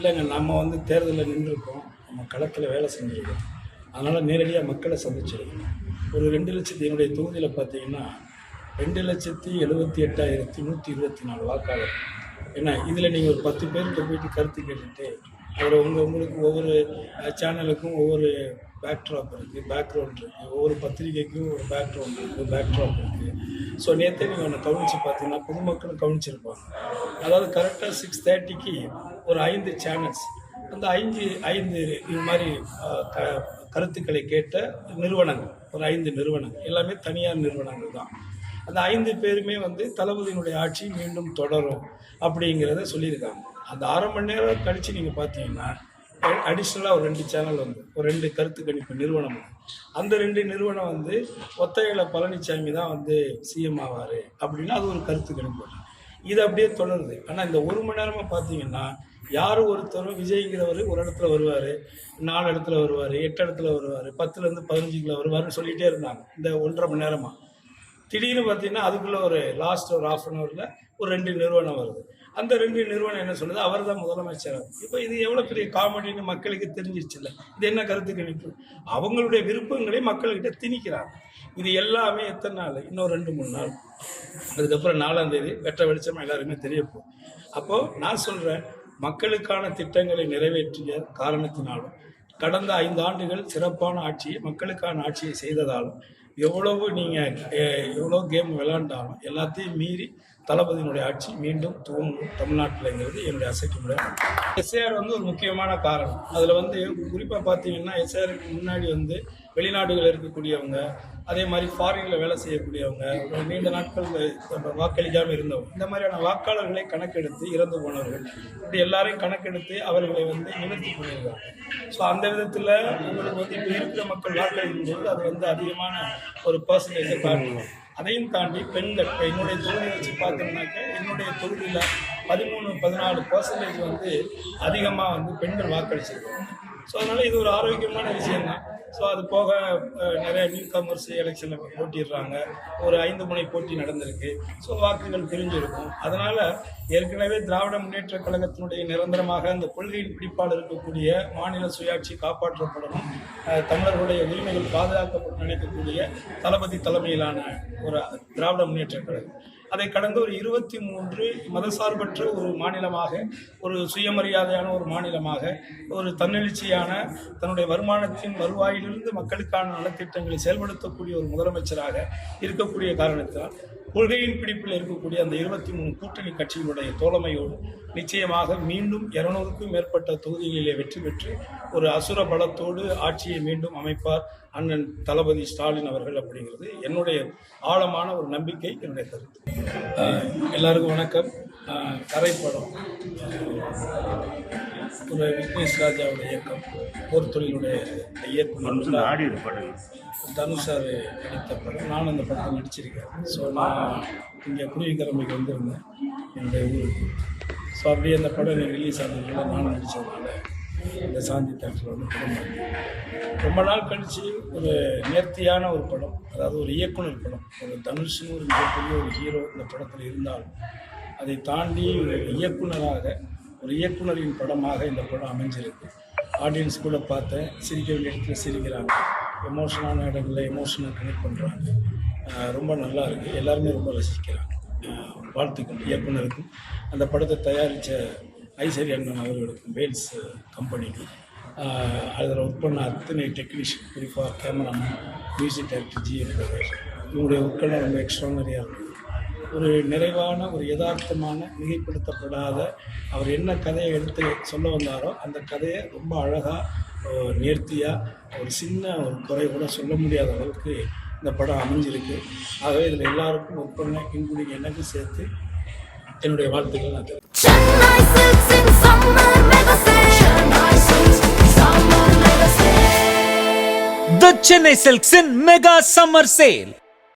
இல்லைங்க, நம்ம வந்து தேர்தலில் நின்றுருக்கோம், நம்ம களத்தில் வேலை செஞ்சுருக்கோம். அதனால் நேரடியாக மக்களை சந்திச்சிருக்கோம். ஒரு 2,00,000 என்னுடைய தொகுதியில் பார்த்தீங்கன்னா 2,78,124 வாக்காளர். ஏன்னா இதில் நீங்கள் ஒரு 10 பேர்கிட்ட போயிட்டு கருத்து கேட்டுட்டு அதில் உங்களுக்கு ஒவ்வொரு சேனலுக்கும் ஒவ்வொரு பேக்ட்ராப் இருக்குது, பேக்ரவுண்ட் இருக்குது, ஒவ்வொரு பத்திரிகைக்கும் ஒரு பேக்ரவுண்ட் இருக்குது, பேக்ட்ராப் இருக்குது. ஸோ நேற்றே நீங்கள் ஒன்று கவனித்து பார்த்தீங்கன்னா பொதுமக்களும் கவனிச்சிருப்பாங்க. அதாவது கரெக்டாக 6:30க்கு ஒரு 5 சேனல்ஸ், அந்த 5 இது மாதிரி கருத்துக்களை கேட்ட நிறுவனங்கள், ஒரு 5 நிறுவனங்கள், எல்லாமே தனியார் நிறுவனங்கள் தான். அந்த 5 பேருமே வந்து தளபதியினுடைய ஆட்சி மீண்டும் தொடரும் அப்படிங்கிறத சொல்லியிருக்காங்க. அந்த 1/2 மணி நேரம் கழித்து நீங்கள் பார்த்தீங்கன்னா அடிஷ்னலாக ஒரு 2 சேனல் வந்து ஒரு 2 கருத்து கணிப்பு நிறுவனம், அந்த 2 நிறுவனம் வந்து ஒத்தையில பழனிசாமி தான் வந்து சிஎம் ஆவார் அப்படின்னா அது ஒரு கருத்து கணிப்பு. இது அப்படியே தொடருது. ஆனால் இந்த 1 மணி நேரமாக பார்த்தீங்கன்னா யாரும் ஒருத்தரும் விஜய்ங்கிறவர் ஒரு இடத்துல வருவார், 4 இடத்துல வருவார், 8 இடத்துல வருவார், 10லேருந்து 15 வருவார்னு சொல்லிகிட்டே இருந்தாங்க இந்த 1.5 மணி நேரமாக. திடீர்னு பார்த்தீங்கன்னா அதுக்குள்ளே ஒரு லாஸ்ட் ஒரு 1/2 அன் ஹவரில் ஒரு 2 நிறுவனம் வருது. அந்த 2 நிறுவனம் என்ன சொல்லுது, அவர் தான் முதலமைச்சர். இப்போ இது எவ்வளோ பெரிய காமெடின்னு மக்களுக்கு தெரிஞ்சிருச்சு இல்லை? இது என்ன கருத்து கணிப்பு? அவங்களுடைய விருப்பங்களை மக்கள்கிட்ட திணிக்கிறாங்க. இது எல்லாமே எத்தனை நாள்? இன்னும் 2-3 நாள். அதுக்கப்புறம் 4ஆம் தேதி வெட்ட வெளிச்சமாக எல்லாருமே தெரியப்போம். அப்போது நான் சொல்கிறேன், மக்களுக்கான திட்டங்களை நிறைவேற்றிய காரணத்தினாலும் கடந்த 5 ஆண்டுகள் சிறப்பான ஆட்சியை, மக்களுக்கான ஆட்சியை செய்ததாலும் எவ்வளவு நீங்கள் எவ்வளோ கேம் விளையாண்டாலும் எல்லாத்தையும் மீறி தளபதியினுடைய ஆட்சி மீண்டும் துவங்கும் தமிழ்நாட்டில்ங்கிறது என்னுடைய அசைக்க முடியாது. எஸ்ஏஆர் வந்து ஒரு முக்கியமான காரணம். அதில் வந்து குறிப்பாக பார்த்தீங்கன்னா எஸ்ஏஆருக்கு முன்னாடி வந்து வெளிநாடுகளில் இருக்கக்கூடியவங்க, அதே மாதிரி ஃபாரினில் வேலை செய்யக்கூடியவங்க, நீண்ட நாட்கள் வாக்களிக்காமல் இருந்தவங்க, இந்த மாதிரியான வாக்காளர்களை கணக்கெடுத்து இறந்து போனவர்கள் இப்படி எல்லாரையும் கணக்கெடுத்து அவர்களை வந்து நிவர்த்தி பண்ணியிருக்காங்க. ஸோ அந்த விதத்தில் உங்களுக்கு வந்து இப்போ இருக்கிற மக்கள் வாக்களிக்கும் போது அது வந்து அதிகமான ஒரு பர்சன்டேஜை காட்டணும். அதையும் தாண்டி பெண்கள், இப்போ என்னுடைய தொகுதியை வச்சு பார்த்தோம்னாக்க என்னுடைய தொகுதியில் 13-14% வந்து அதிகமாக வந்து பெண்கள் வாக்களிச்சிருக்காங்க. ஸோ அதனால் இது ஒரு ஆரோக்கியமான விஷயம்தான். ஸோ அது போக நிறைய நியூ கமர்ஸ் எலெக்ஷனில் போட்டிடுறாங்க, ஒரு 5 முனை போட்டி நடந்திருக்கு. ஸோ வாக்குகள் பிரிஞ்சிருக்கும். அதனால் ஏற்கனவே திராவிட முன்னேற்ற கழகத்தினுடைய நிரந்தரமாக அந்த கொள்கையின் பிடிப்பால் இருக்கக்கூடிய மாநில சுயாட்சி காப்பாற்றப்படணும், தமிழர்களுடைய உரிமைகள் பாதுகாக்கப்பட்டு நினைக்கக்கூடிய தளபதி தலைமையிலான ஒரு திராவிட முன்னேற்ற கழகம் அதை கடந்த ஒரு 23 மதசார்பற்ற ஒரு மாநிலமாக, ஒரு சுயமரியாதையான ஒரு மாநிலமாக, ஒரு தன்னெழுச்சியான தன்னுடைய வருமானத்தின் வருவாயிலிருந்து மக்களுக்கான நலத்திட்டங்களை செயல்படுத்தக்கூடிய ஒரு முதலமைச்சராக இருக்கக்கூடிய காரணத்தால் கொள்கையின் பிடிப்பில் இருக்கக்கூடிய அந்த 23 கூட்டணி கட்சிகளுடைய தோழமையோடு நிச்சயமாக மீண்டும் 200க்கும் மேற்பட்ட தொகுதிகளிலே வெற்றி பெற்று ஒரு அசுர பலத்தோடு ஆட்சியை மீண்டும் அமைப்பார் அண்ணன் தளபதி ஸ்டாலின் அவர்கள் அப்படிங்கிறது என்னுடைய ஆழமான ஒரு நம்பிக்கை, என்னுடைய கருத்து. எல்லாருக்கும் வணக்கம். கரைப்படம் ஒரு விக்னேஷ் ராஜாவுடைய இயக்கம், போர் தொழிலுடைய இயக்குனர் தனுஷ் சார் நடித்த படம். நானும் அந்த படத்தில் நடிச்சிருக்கேன். ஸோ நான் இங்கே குருவிக்கிழமைக்கு வந்திருந்தேன் என்னுடைய ஊருக்கு. ஸோ அப்படியே அந்த படம் ரிலீஸ் ஆனதுனால நானும் நடித்ததுனால இந்த சாந்தி தேட்டரில் வந்து படம் பண்ணேன். ரொம்ப நாள் கழித்து ஒரு நேர்த்தியான ஒரு படம், அதாவது ஒரு இயக்குனர் படம். ஒரு தனுஷ்னு ஒரு மிகப்பெரிய ஒரு ஹீரோ இந்த படத்தில் இருந்தாலும் அதை தாண்டி ஒரு இயக்குனராக, ஒரு இயக்குனரின் படமாக இந்த படம் அமைஞ்சிருக்கு. ஆடியன்ஸ் கூட பார்த்தேன், சிரிக்க வேண்டிய இடத்துல சிரிக்கிறாங்க, எமோஷனான இடங்களில் எமோஷனாக கனெக்ட் பண்ணுறாங்க. ரொம்ப நல்லா இருக்குது, எல்லாருமே ரொம்ப ரசிக்கிறாங்க. வாழ்த்துக்கள் இயக்குனருக்கும், அந்த படத்தை தயாரித்த ஐஸ்வர்யா அண்ணன் அவர்களுக்கும், வேல்ஸ் கம்பெனிக்கு, அதில் ஒர்க் பண்ண அத்தனை டெக்னீஷியன், குறிப்பாக cameraman, music director GM Pradesh, இவங்களுடைய ஒர்க்கெல்லாம் ரொம்ப எக்ஸ்ட்ரானரியாக இருக்குது. ஒரு நிறைவான, ஒரு யதார்த்தமான, மிகைப்படுத்தப்படாத, அவர் என்ன கதையை எடுத்து சொல்ல வந்தாரோ அந்த கதையை ரொம்ப அழகாக, நேர்த்தியாக, ஒரு சின்ன ஒரு குறை கூட சொல்ல முடியாத அளவுக்கு இந்த படம் அமைஞ்சிருக்கு. ஆகவே இதில் எல்லாருக்கும் ஒர்க் பண்ண இன்க்ளூடிங் எனக்கு சேர்த்து என்னுடைய வாழ்த்துக்கள் நான் தெரிவிக்கிறேன். The Chennai Silks in Mega Summer Sale.